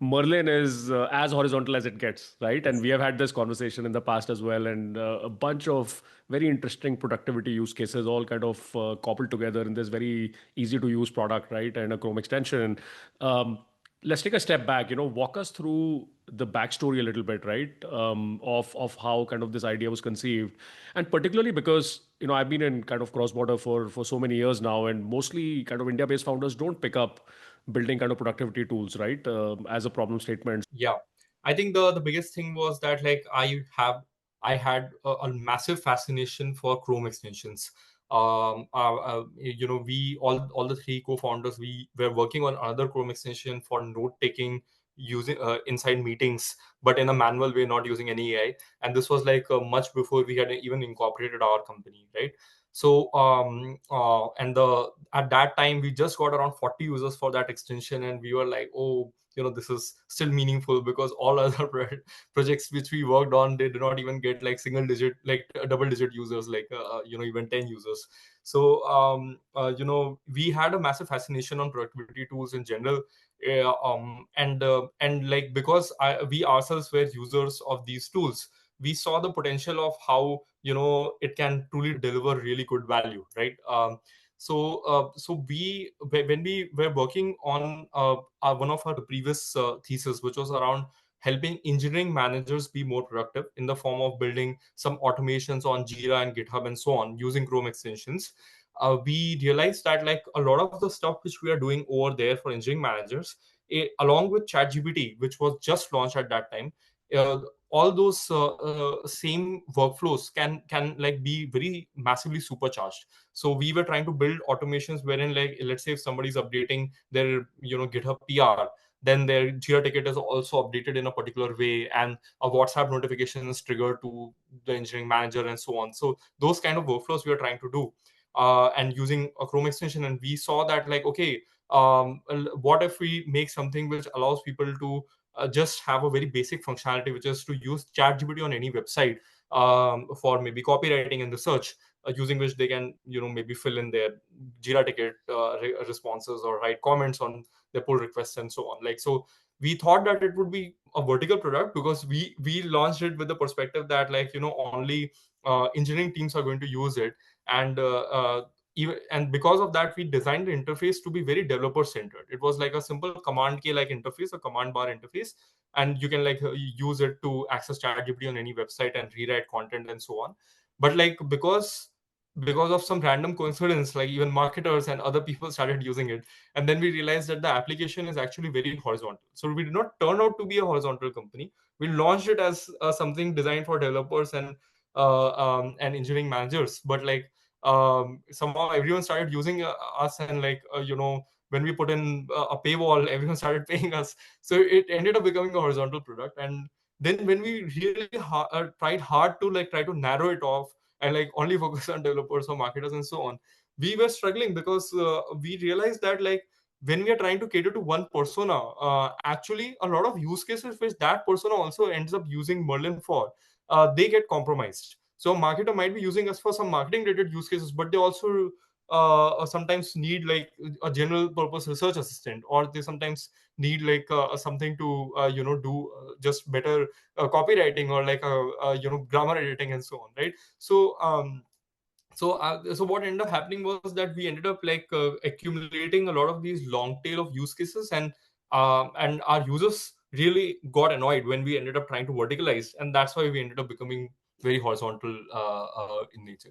Merlin is as horizontal as it gets, right? And we have had this conversation in the past as well, and a bunch of very interesting productivity use cases all kind of coupled together in this very easy to use product, right? And a Chrome extension. Um, let's take a step back. Walk us through the backstory a little bit, right? Of how kind of this idea was conceived, and particularly because I've been in kind of cross border for so many years now, and mostly kind of India based founders don't pick up building kind of productivity tools, right? As a problem statement. Yeah, I think the biggest thing was that like I had a massive fascination for Chrome extensions. We all the three co-founders, we were working on another Chrome extension for note taking using inside meetings, but in a manual way, not using any AI. And this was like much before we had even incorporated our company, right? So and the at that time we just got around 40 users for that extension, and we were like, oh, this is still meaningful, because all other projects which we worked on, they did not even get like single digit, like double digit users, like even 10 users. So we had a massive fascination on productivity tools in general. And like, because we ourselves were users of these tools, we saw the potential of how it can truly deliver really good value, right? So when we were working on one of our previous thesis, which was around helping engineering managers be more productive in the form of building some automations on Jira and GitHub and so on using Chrome extensions, we realized that like a lot of the stuff which we are doing over there for engineering managers, along with ChatGPT, which was just launched at that time, uh, all those same workflows can like be very massively supercharged. So we were trying to build automations wherein, like, let's say if somebody's updating their GitHub PR, then their Jira ticket is also updated in a particular way, and a WhatsApp notification is triggered to the engineering manager and so on. So those kind of workflows we are trying to do, and using a Chrome extension. And we saw that like, okay, what if we make something which allows people to just have a very basic functionality, which is to use ChatGPT on any website for maybe copywriting and research, using which they can maybe fill in their Jira ticket responses or write comments on their pull requests and so on. Like, so we thought that it would be a vertical product, because we launched it with the perspective that like only engineering teams are going to use it. And and because of that, we designed the interface to be very developer centered. It was like a simple command k like interface, a command bar interface, and you can like use it to access ChatGPT on any website and rewrite content and so on. But like, because of some random coincidence, like even marketers and other people started using it, and then we realized that the application is actually very horizontal. So we did not turn out to be a horizontal company. We launched it as something designed for developers and engineering managers, but like somehow everyone started using us, and like when we put in a paywall, everyone started paying us. So it ended up becoming a horizontal product. And then when we really tried hard to like try to narrow it off and like only focus on developers or marketers and so on, we were struggling, because we realized that like when we are trying to cater to one persona, actually a lot of use cases which that persona also ends up using Merlin for, they get compromised. So a marketer might be using us for some marketing related use cases, but they also sometimes need like a general purpose research assistant, or they sometimes need like something to do just better copywriting, or like grammar editing and so on, right? So what ended up happening was that we ended up like accumulating a lot of these long tail of use cases, and our users really got annoyed when we ended up trying to verticalize, and that's why we ended up becoming very horizontal in nature.